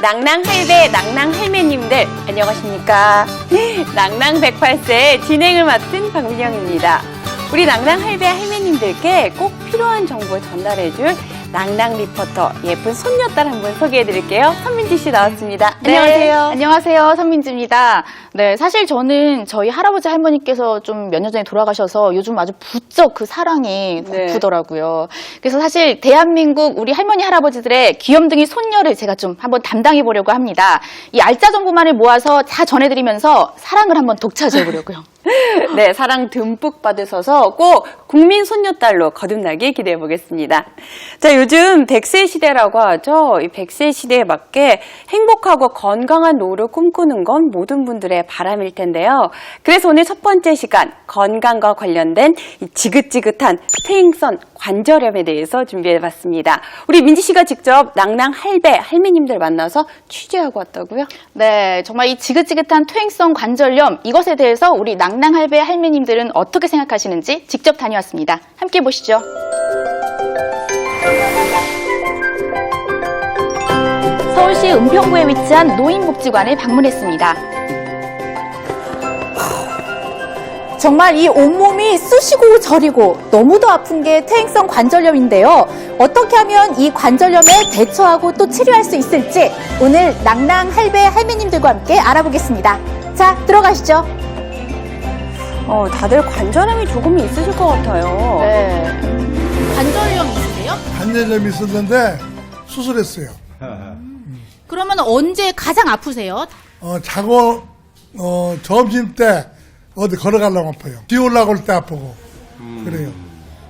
낭낭할배, 낭낭할매님들 안녕하십니까? 낭낭 108세 진행을 맡은 박민영입니다. 우리 낭낭할배 할매님들께 꼭 필요한 정보 전달해줄 낭낭 리포터 예쁜 손녀딸 한분 소개해드릴게요. 선민지 씨 나왔습니다. 네, 안녕하세요. 안녕하세요. 선민지입니다. 네, 사실 저는 저희 할아버지 할머니께서 좀 몇 년 전에 돌아가셔서 요즘 아주 부쩍 그 사랑이 고프더라고요. 그래서 사실 대한민국 우리 할머니 할아버지들의 귀염둥이 손녀를 제가 좀 한번 담당해 보려고 합니다. 이 알짜 정보만을 모아서 다 전해드리면서 사랑을 한번 독차지해 보려고요. 네, 사랑 듬뿍 받으셔서 꼭 국민 손녀딸로 거듭나길 기대해 보겠습니다. 자, 요즘 100세 시대라고 하죠. 이 100세 시대에 맞게 행복하고 건강한 노후를 꿈꾸는 건 모든 분들의 바람일 텐데요. 그래서 오늘 첫 번째 시간 건강과 관련된 이 지긋지긋한 퇴행성 관절염에 대해서 준비해 봤습니다. 우리 민지 씨가 직접 낭낭 할배, 할매님들 만나서 취재하고 왔다고요? 네, 정말 이 지긋지긋한 퇴행성 관절염 이것에 대해서 우리 낭낭 할배 할매님들은 어떻게 생각하시는지 직접 다녀왔습니다. 함께 보시죠. 서울시 은평구에 위치한 노인복지관을 방문했습니다. 정말 이 온몸이 쑤시고 저리고 너무도 아픈 게 퇴행성 관절염인데요. 어떻게 하면 이 관절염에 대처하고 또 치료할 수 있을지 오늘 낭낭 할배 할매님들과 함께 알아보겠습니다. 자, 들어가시죠. 다들 관절염이 조금 있으실 것 같아요. 네. 관절염 있으세요? 관절염이 있었는데 수술했어요. 그러면 언제 가장 아프세요? 자고 점심 때 어디 걸어가려면 아파요. 비 올라올 때 아프고 그래요.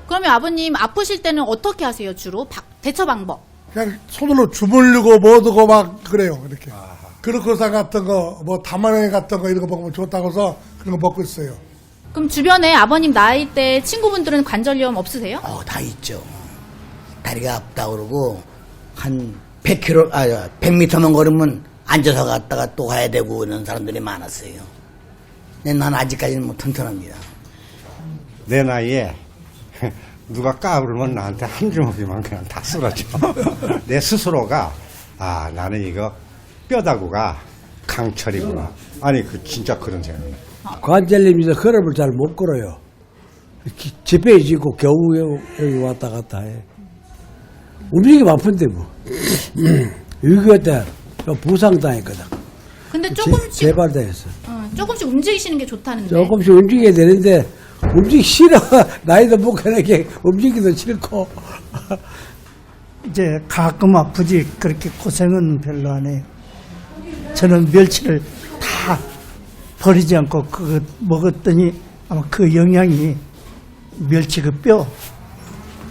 그러면 아버님 아프실 때는 어떻게 하세요 주로? 대처 방법? 그냥 손으로 주물르고 뭐두고 막 그래요. 이렇게. 그루코산 같은 거, 뭐 다마네 같은 거 이런 거 먹으면 좋다고 해서 그런 거 먹고 있어요. 그럼 주변에 아버님 나이 때 친구분들은 관절염 없으세요? 다 있죠. 다리가 아프다 그러고 한 100km, 100m만 걸으면 앉아서 갔다가 또 가야 되고 이런 사람들이 많았어요. 근데 난 아직까지는 뭐 튼튼합니다. 내 나이에 누가 까불면 나한테 한 주먹이만 그냥 다 쓰러져. 내 스스로가 나는 이거 뼈다구가 강철이구나. 아니 진짜 그런 생각이 나요. 관절염이서 걸음을 잘 못 걸어요. 지폐 지고 겨우 여기 왔다 갔다 해. 움직이면 아픈데 뭐. 여기 때 부상당했거든. 근데 조금씩 재발당했어. 조금씩 움직이시는 게 좋다는데. 조금씩 움직여야 되는데 움직이기 싫어. 나이도 못 가게 움직이기도 싫고. 이제 가끔 아프지 그렇게 고생은 별로 안 해요. 저는 멸치를 다 버리지 않고 그거 먹었더니 아마 그 영양이 멸치 그 뼈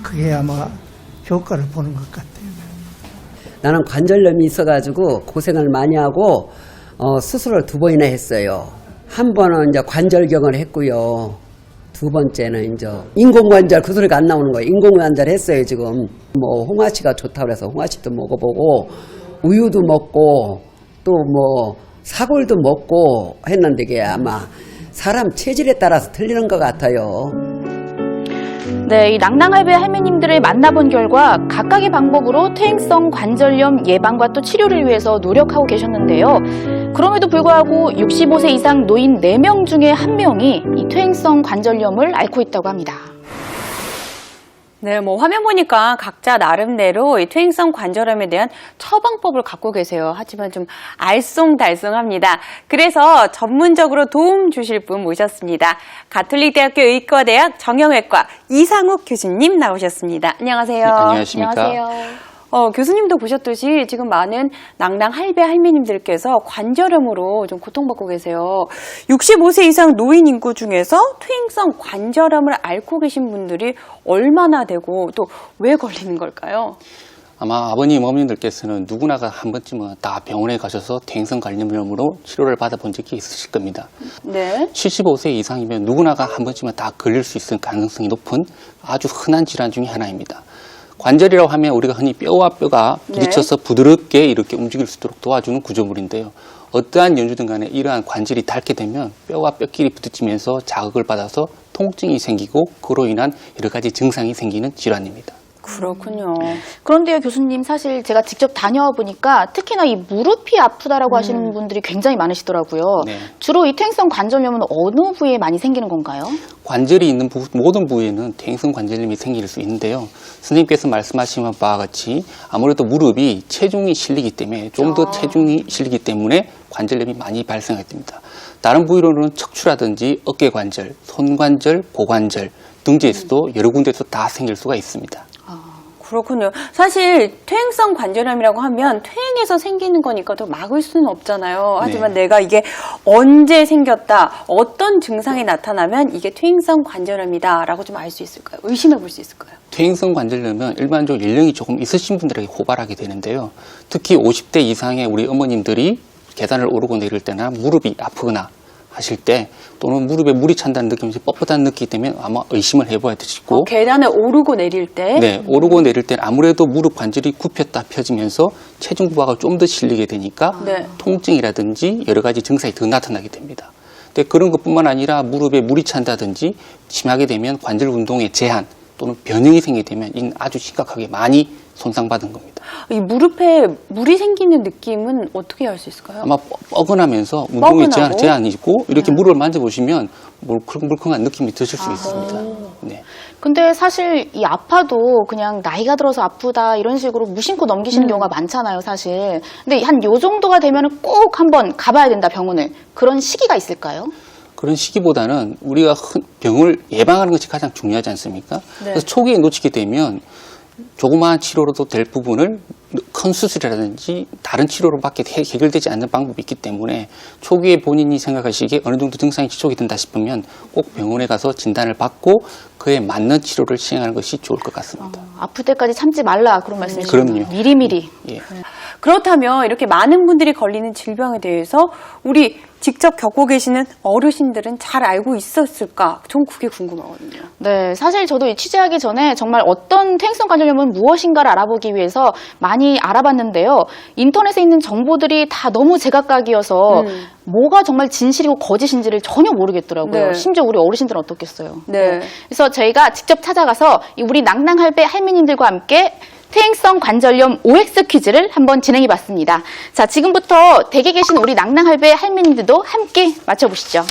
그게 아마 효과를 보는 것 같아요. 나는 관절염이 있어가지고 고생을 많이 하고 수술을 2번이나 했어요. 한 번은 이제 관절경을 했고요. 2번째는 이제 인공관절 그 소리가 안 나오는 거예요. 인공관절 했어요 지금. 뭐 홍아치가 좋다고 해서 홍아치도 먹어보고 우유도 먹고 또 뭐 사골도 먹고 했는데 이게 아마 사람 체질에 따라서 틀리는 것 같아요. 네, 이 낭낭 할배 할매님들을 만나본 결과 각각의 방법으로 퇴행성 관절염 예방과 또 치료를 위해서 노력하고 계셨는데요. 그럼에도 불구하고 65세 이상 노인 4명 중에 1명이 이 퇴행성 관절염을 앓고 있다고 합니다. 네, 뭐 화면 보니까 각자 나름대로 이 퇴행성 관절염에 대한 처방법을 갖고 계세요. 하지만 좀 알쏭달쏭합니다. 그래서 전문적으로 도움 주실 분 모셨습니다. 가톨릭대학교 의과대학 정형외과 이상욱 교수님 나오셨습니다. 안녕하세요. 네, 안녕하십니까. 안녕하세요. 교수님도 보셨듯이 지금 많은 낭낭 할배 할매님들께서 관절염으로 좀 고통받고 계세요. 65세 이상 노인 인구 중에서 퇴행성 관절염을 앓고 계신 분들이 얼마나 되고 또 왜 걸리는 걸까요? 아마 아버님, 어머님들께서는 누구나가 한 번쯤은 다 병원에 가셔서 퇴행성 관절염으로 치료를 받아본 적이 있으실 겁니다. 네. 75세 이상이면 누구나가 한 번쯤은 다 걸릴 수 있을 가능성이 높은 아주 흔한 질환 중에 하나입니다. 관절이라고 하면 우리가 흔히 뼈와 뼈가 부딪혀서 부드럽게 이렇게 움직일 수 있도록 도와주는 구조물인데요. 어떠한 연주든 간에 이러한 관절이 닳게 되면 뼈와 뼈끼리 부딪히면서 자극을 받아서 통증이 생기고 그로 인한 여러 가지 증상이 생기는 질환입니다. 그렇군요. 그런데요, 교수님, 사실 제가 직접 다녀와 보니까 특히나 이 무릎이 아프다라고 하시는 분들이 굉장히 많으시더라고요. 네. 주로 이 퇴행성 관절염은 어느 부위에 많이 생기는 건가요? 관절이 있는 모든 부위에는 퇴행성 관절염이 생길 수 있는데요. 선생님께서 말씀하신 바와 같이 아무래도 무릎이 체중이 실리기 때문에 좀 더 체중이 실리기 때문에 관절염이 많이 발생하게 됩니다. 다른 부위로는 척추라든지 어깨 관절, 손 관절, 고관절 등지에서도 여러 군데에서 다 생길 수가 있습니다. 그렇군요. 사실 퇴행성 관절염이라고 하면 퇴행해서 생기는 거니까 또 막을 수는 없잖아요. 하지만 내가 이게 언제 생겼다, 어떤 증상이 나타나면 이게 퇴행성 관절염이다라고 좀 알 수 있을까요? 의심해 볼 수 있을까요? 퇴행성 관절염은 일반적으로 연령이 조금 있으신 분들에게 고발하게 되는데요. 특히 50대 이상의 우리 어머님들이 계단을 오르고 내릴 때나 무릎이 아프거나 하실 때 또는 무릎에 물이 찬다는 느낌이 뻣뻣한 느낌이 되면 아마 의심을 해봐야 되시고 계단을 오르고 내릴 때 네, 오르고 내릴 때는 아무래도 무릎 관절이 굽혔다 펴지면서 체중 부하가 좀 더 실리게 되니까 네. 통증이라든지 여러 가지 증상이 더 나타나게 됩니다. 근데 그런 것뿐만 아니라 무릎에 물이 찬다든지 심하게 되면 관절 운동에 제한 또는 변형이 생기게 되면 이는 아주 심각하게 많이 손상받은 겁니다. 이 무릎에 물이 생기는 느낌은 어떻게 알 수 있을까요? 아마 뻐근하면서 운동에 뻐근하고? 제한이 있고 이렇게 무릎을 만져보시면 물컹물컹한 느낌이 드실 수 있습니다. 네. 근데 사실 이 아파도 그냥 나이가 들어서 아프다 이런 식으로 무심코 넘기시는 경우가 많잖아요, 사실. 근데 한 요 정도가 되면은 꼭 한번 가봐야 된다, 병원을. 그런 시기가 있을까요? 그런 시기보다는 우리가 병을 예방하는 것이 가장 중요하지 않습니까? 그래서 초기에 놓치게 되면 조그마한 치료로도 될 부분을 큰 수술이라든지 다른 치료로밖에 해결되지 않는 방법이 있기 때문에 초기에 본인이 생각하시기에 어느 정도 증상이 지속이 된다 싶으면 꼭 병원에 가서 진단을 받고 그에 맞는 치료를 시행하는 것이 좋을 것 같습니다. 아플 때까지 참지 말라 그런 말씀이시죠? 그럼요. 미리미리. 예. 그렇다면 이렇게 많은 분들이 걸리는 질병에 대해서 우리 직접 겪고 계시는 어르신들은 잘 알고 있었을까? 전 그게 궁금하거든요. 네, 사실 저도 이 취재하기 전에 정말 어떤 퇴행성 관절염은 무엇인가를 알아보기 위해서 많이 알아봤는데요. 인터넷에 있는 정보들이 다 너무 제각각이어서 뭐가 정말 진실이고 거짓인지를 전혀 모르겠더라고요. 네. 심지어 우리 어르신들은 어떻겠어요. 네. 그래서 저희가 직접 찾아가서 이 우리 낭낭할배 할머님들과 함께 퇴행성 관절염 OX 퀴즈를 한번 진행해 봤습니다. 자, 지금부터 댁에 계신 우리 낭낭할배 할머님들도 함께 맞춰보시죠.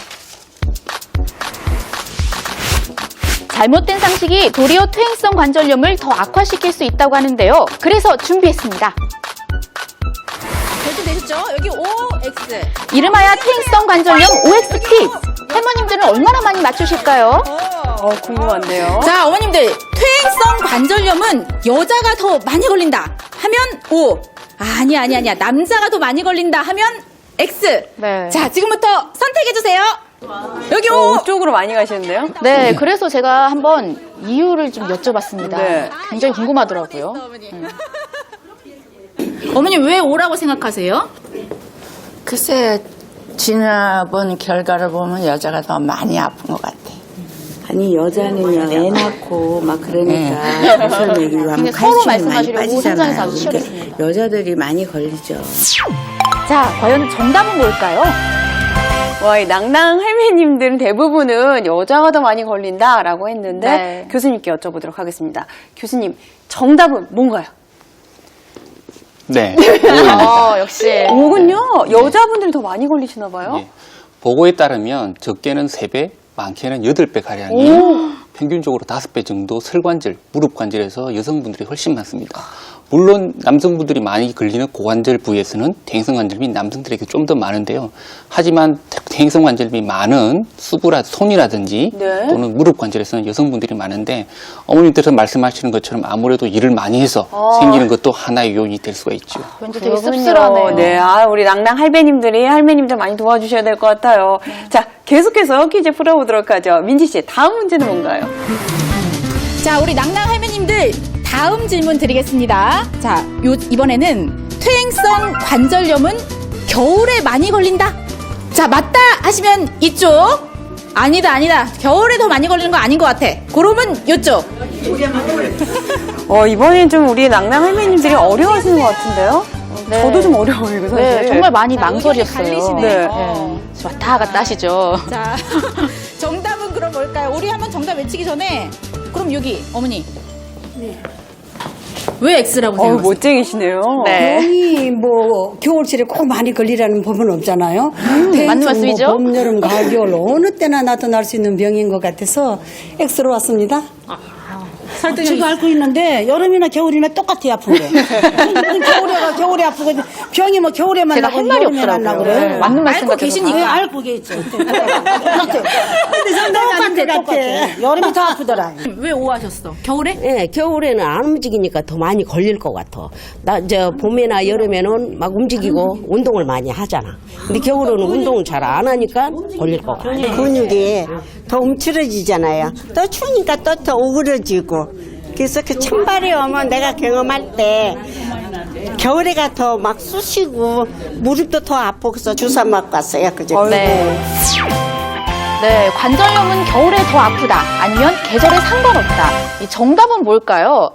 잘못된 상식이 도리어 퇴행성 관절염을 더 악화시킬 수 있다고 하는데요. 그래서 준비했습니다. 결정되셨죠? 여기 OX. 이름하여 퇴행성 관절염 OX 퀴즈. 할머님들은 얼마나 많이 맞추실까요? 궁금한데요. 자, 어머님들, 퇴행성 관절염은 여자가 더 많이 걸린다 하면 O. 아니야. 남자가 더 많이 걸린다 하면 X. 네. 자, 지금부터 선택해주세요. 여기 O. 쪽으로 많이 가시는데요? 네, 그래서 제가 한번 이유를 좀 여쭤봤습니다. 네. 굉장히 궁금하더라고요. 어머님, 왜 O라고 생각하세요? 글쎄, 지나본 결과를 보면 여자가 더 많이 아픈 것 같아. 아니 여자는요 애 낳고 막 그러니까 무슨 얘기로 하면 서로 관심이 많이 말씀하시려고 현장에서 빠지잖아요. 아주 치열했습니다. 여자들이 많이 걸리죠. 자, 과연 정답은 뭘까요? 와, 이 낭낭 할매님들은 대부분은 여자가 더 많이 걸린다라고 했는데 네. 교수님께 여쭤보도록 하겠습니다. 교수님, 정답은 뭔가요? 네. 역시. 오군요. 여자분들이 더 많이 걸리시나 봐요. 예. 보고에 따르면 적게는 3배, 많게는 8배 가량이 평균적으로 5배 정도 설관절, 무릎 관절에서 여성분들이 훨씬 많습니다. 물론 남성분들이 많이 걸리는 고관절 부위에서는 퇴행성 관절염이 남성들에게 좀 더 많은데요. 하지만 퇴행성 관절염이 많은 손이라든지 네. 또는 무릎 관절에서는 여성분들이 많은데 어머님께서 말씀하시는 것처럼 아무래도 일을 많이 해서 생기는 것도 하나의 요인이 될 수가 있죠. 왠지 되게 씁쓸하네요. 네, 우리 낭낭 할매님들 많이 도와주셔야 될 것 같아요. 자, 계속해서 퀴즈 풀어보도록 하죠. 민지 씨, 다음 문제는 뭔가요? 자, 우리 낭낭 할머님들 다음 질문 드리겠습니다. 자, 이번에는 퇴행성 관절염은 겨울에 많이 걸린다. 자, 맞다 하시면 이쪽. 아니다. 겨울에 더 많이 걸리는 거 아닌 것 같아. 그러면 이쪽. 이번엔 좀 우리 낭낭 할매님들이 어려워하시는 것 같은데요? 네. 저도 좀 어려워요, 이거 사실. 네, 정말 많이 망설였어요. 갈리시네. 네. 왔다 갔다 하시죠. 자, 정답은 그럼 뭘까요? 우리 한번 정답 외치기 전에 그럼 여기 어머니. 왜 X라고 생각하세요? 멋쟁이시네요. 네. 병이 뭐 겨울철에 꼭 많이 걸리라는 법은 없잖아요. 맞는 말씀이죠? 봄, 여름, 가을, 겨울 어느 때나 나타날 수 있는 병인 것 같아서 X로 왔습니다. 제가 앓고 있는데 여름이나 겨울이나 똑같이 아픈데 겨울에 아프고 병이 뭐 겨울에만 제가 나고 할 말이 여름에는 안 나고 없더라고요. 그래. 맞는 말씀 앓고 같아서. 계시니까. 네, 앓고 계시죠. 똑같아. 여름이 더 아프더라. 왜 오하셨어? 겨울에? 예, 겨울에는 안 움직이니까 더 많이 걸릴 것 같아. 나 이제 봄이나 여름에는 막 움직이고 운동을 많이 하잖아. 근데 겨울에는 운동을 잘 안 하니까 걸릴 것 같아. 근육이 더 움츠러지잖아요. 또 추우니까 또 더 오그러지고. 그래서 그 찬바람이 오면 내가 경험할 때 겨울에가 더 막 쑤시고 무릎도 더 아프고 그래서 주사 맞고 왔어요. 그죠? 네. 네, 관절염은 겨울에 더 아프다. 아니면 계절에 상관없다. 이 정답은 뭘까요?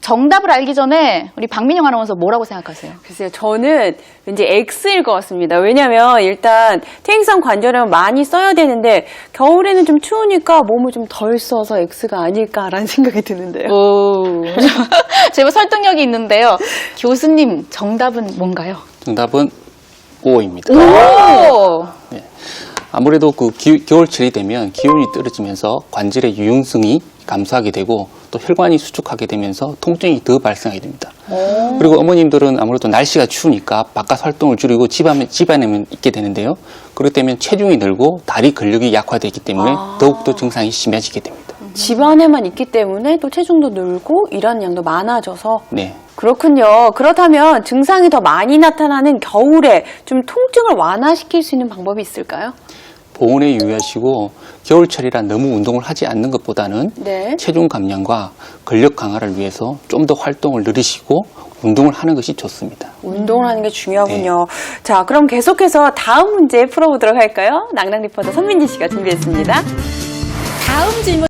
정답을 알기 전에 우리 박민영 아나운서 뭐라고 생각하세요? 글쎄요, 저는 왠지 X일 것 같습니다. 왜냐면 일단 퇴행성 관절염 많이 써야 되는데 겨울에는 좀 추우니까 몸을 좀 덜 써서 X가 아닐까라는 생각이 드는데요. 오, 제법 설득력이 있는데요. 교수님, 정답은 뭔가요? 정답은 O입니다. 오! 네. 아무래도 그 겨울철이 되면 기온이 떨어지면서 관절의 유연성이 감소하게 되고 또 혈관이 수축하게 되면서 통증이 더 발생하게 됩니다. 그리고 어머님들은 아무래도 날씨가 추우니까 바깥 활동을 줄이고 집안에만 있게 되는데요. 그렇기 때문에 체중이 늘고 다리 근력이 약화되기 때문에 더욱더 증상이 심해지게 됩니다. 집안에만 있기 때문에 또 체중도 늘고 일하는 양도 많아져서 네. 그렇군요. 그렇다면 증상이 더 많이 나타나는 겨울에 좀 통증을 완화시킬 수 있는 방법이 있을까요? 보온에 유의하시고 겨울철이라 너무 운동을 하지 않는 것보다는 네. 체중 감량과 근력 강화를 위해서 좀 더 활동을 늘리시고 운동을 하는 것이 좋습니다. 운동을 하는 게 중요하군요. 자, 그럼 계속해서 다음 문제 풀어보도록 할까요? 낭낭 리포터 선민지 씨가 준비했습니다. 다음 질문